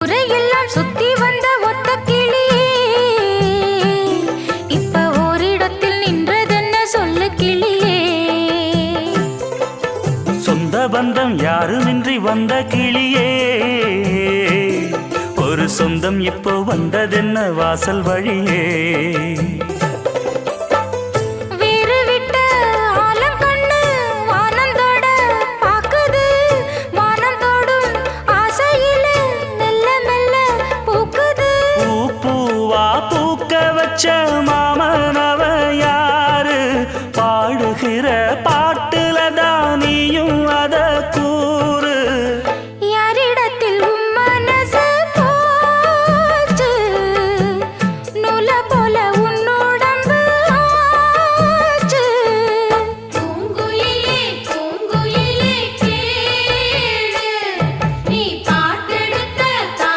ஊரையெல்லாம் சுத்தி வந்த ஒத்த கிளியே இப்ப ஓரிடத்தில் நின்றதென்ன சொல்லு கிளியே. சொந்த பந்தம் யாருமின்றி வந்த கிளியே ஒரு சொந்தம் இப்போ வந்ததென்ன வாசல் வழியே.